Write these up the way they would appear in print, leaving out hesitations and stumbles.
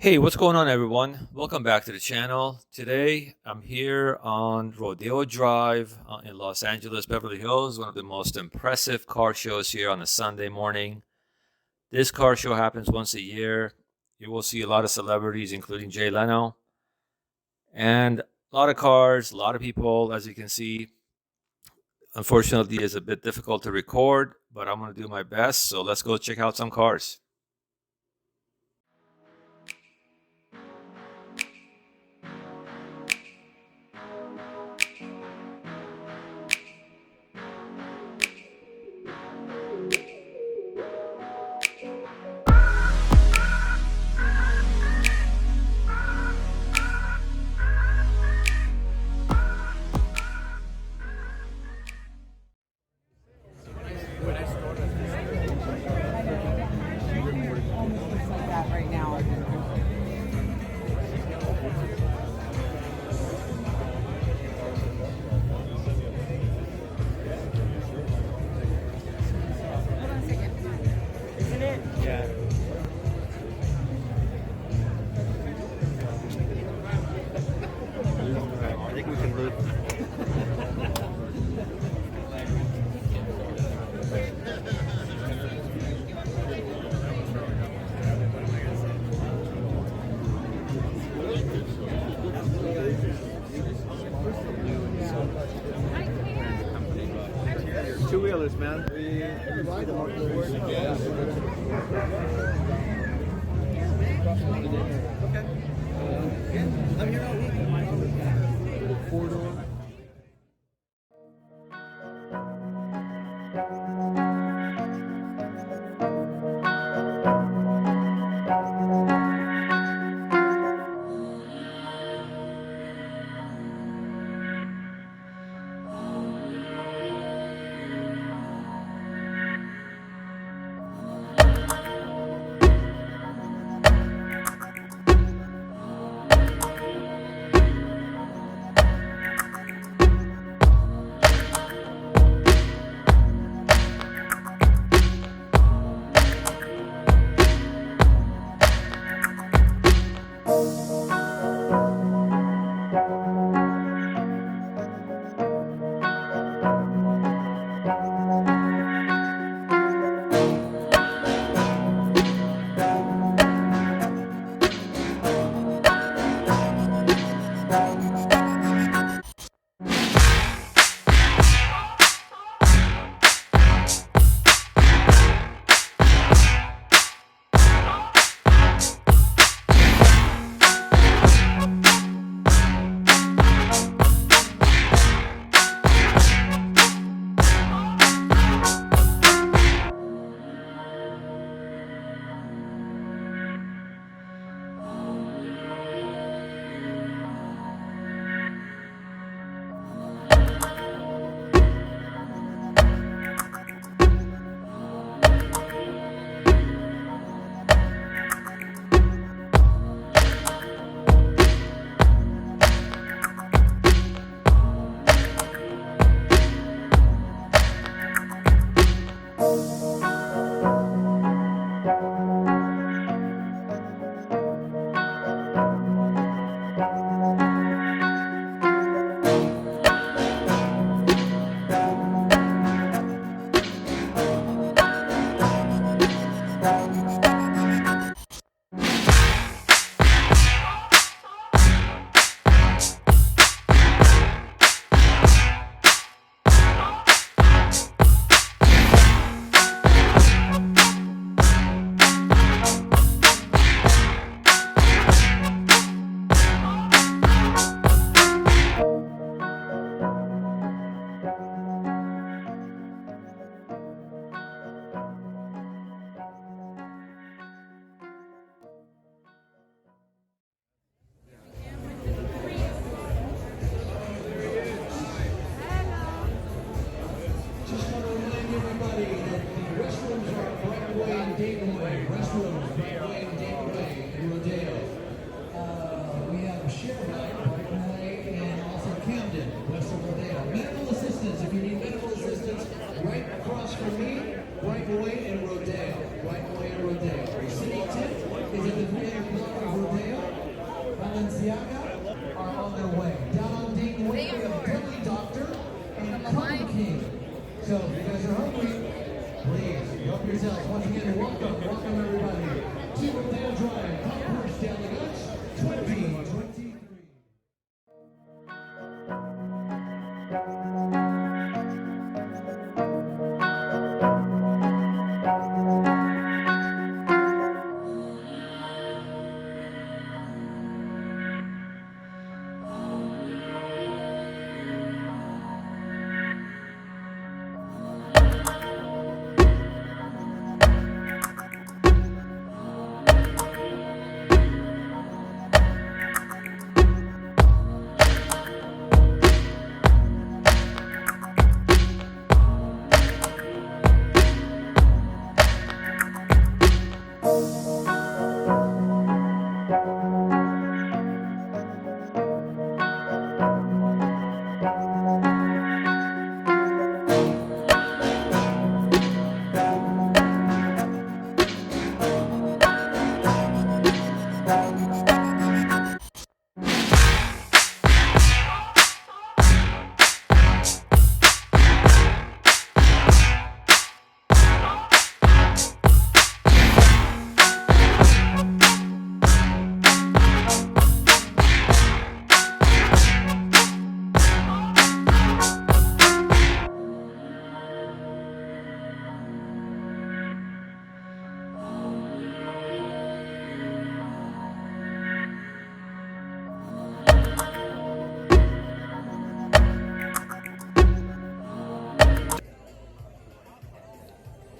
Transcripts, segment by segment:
Hey, what's going on, everyone? Welcome back to the channel. Today, I'm here on Rodeo Drive in Los Angeles, Beverly Hills, one of the most impressive car shows here on a Sunday morning. This car show happens once a year. You will see a lot of celebrities, including Jay Leno, and a lot of cars, a lot of people, as you can see. Unfortunately, it's a bit difficult to record, but I'm going to do my best. So let's go check out some cars. Right now. Isn't it? Yeah. I think we can live. Two wheelers, man. I'm here all week. Four-door. right away in Rodeo. Right away in Rodeo. City tip is at the 3 o'clock of Rodeo. Balenciaga are on their way. Down on Dayton Way, we have Billy Doctor and Coffee King. So if you guys are hungry, please help yourselves. Once again, welcome everybody to Rodeo Drive, Concourse Daily Lunch 2023.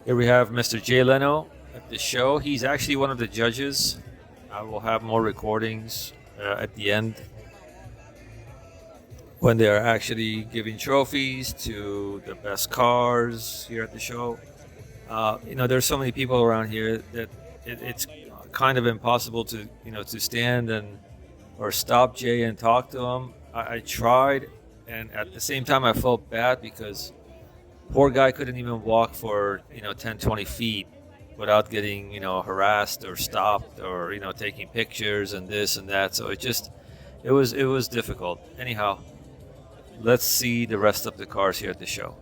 Here we have Mr. Jay Leno at the show. He's actually one of the judges. I will have more recordings at the end when they are actually giving trophies to the best cars here at the show. There's so many people around here that it's kind of impossible to to stand and or stop Jay and talk to him. I tried, and at the same time I felt bad because poor guy couldn't even walk for 10, 20 feet without getting harassed or stopped or taking pictures and this and that. So it was difficult. Anyhow, let's see the rest of the cars here at the show.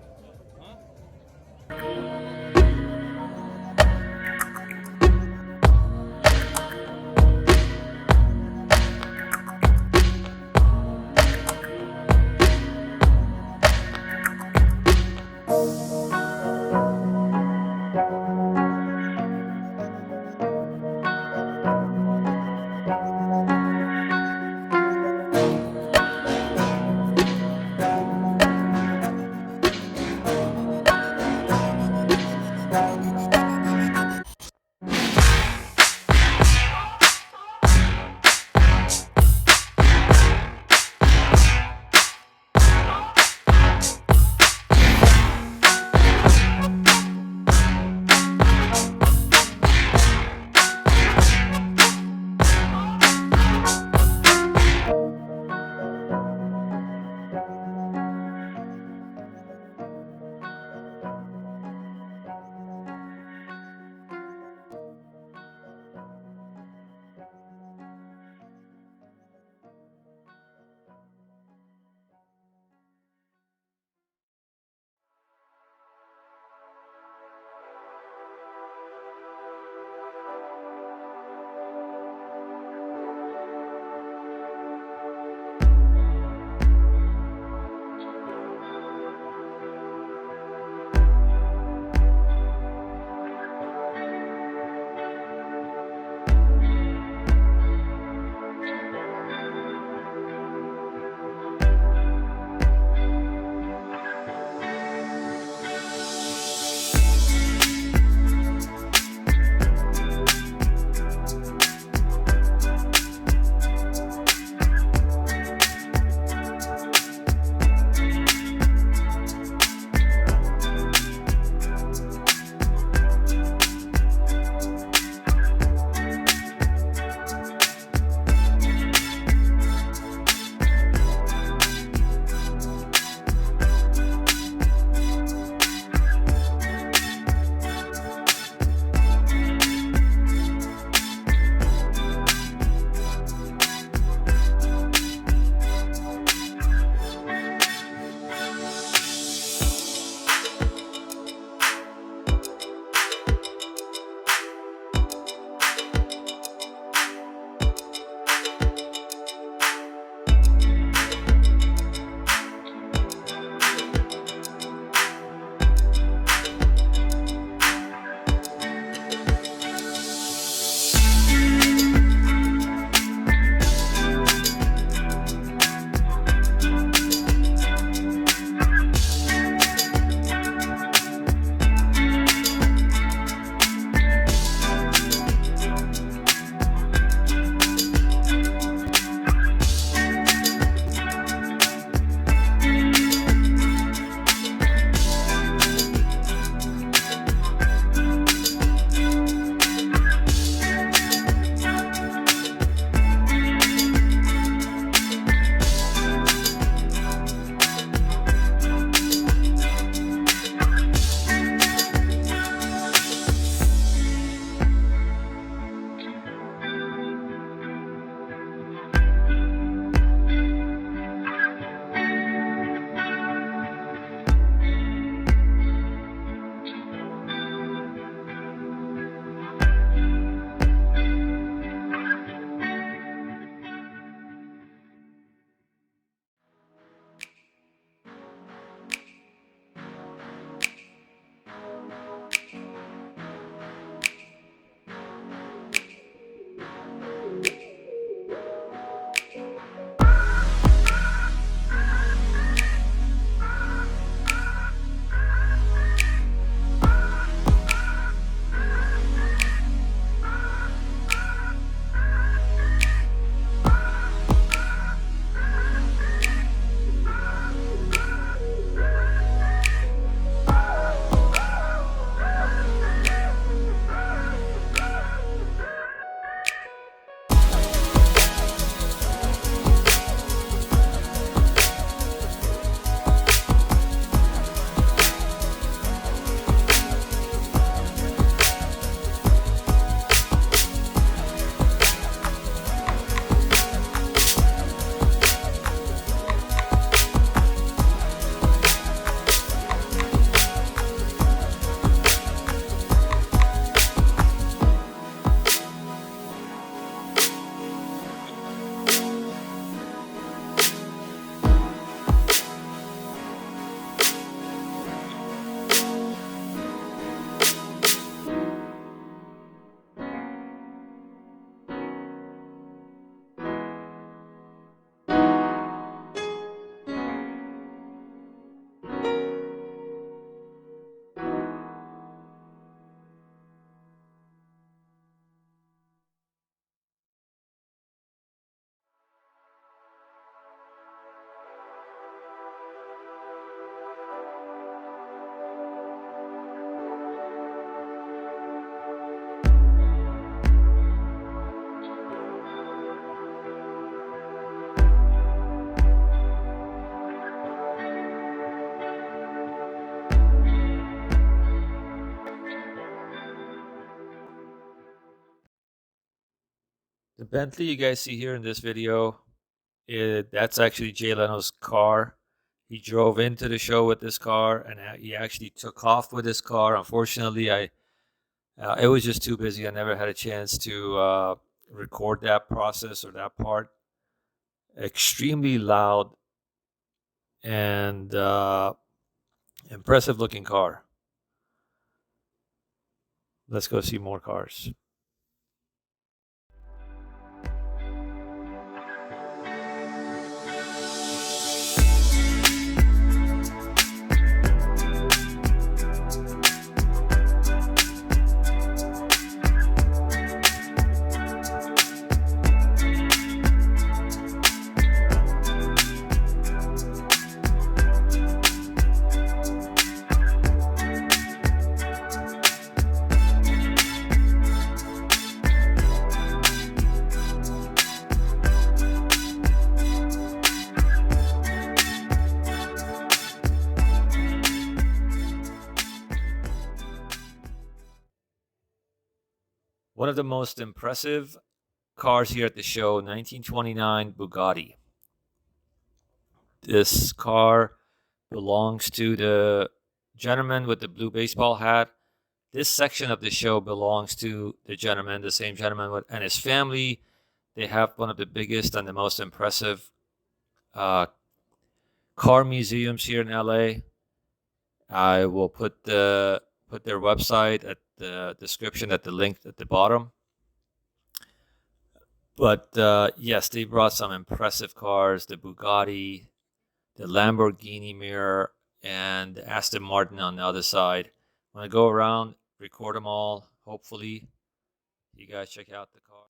The Bentley you guys see here in this video, that's actually Jay Leno's car. He drove into the show with this car, and he actually took off with this car. Unfortunately, it was just too busy. I never had a chance to record that process or that part. Extremely loud and impressive looking car. Let's go see more cars. One of the most impressive cars here at the show, 1929 Bugatti. This car belongs to the gentleman with the blue baseball hat. This section of the show belongs to the gentleman, the same gentleman and his family. They have one of the biggest and the most impressive car museums here in LA. I will put their website at the description, at the link at the bottom. But yes, they brought some impressive cars: the Bugatti, the Lamborghini Mirror, and the Aston Martin on the other side. When I go around, record them all. Hopefully, you guys check out the car.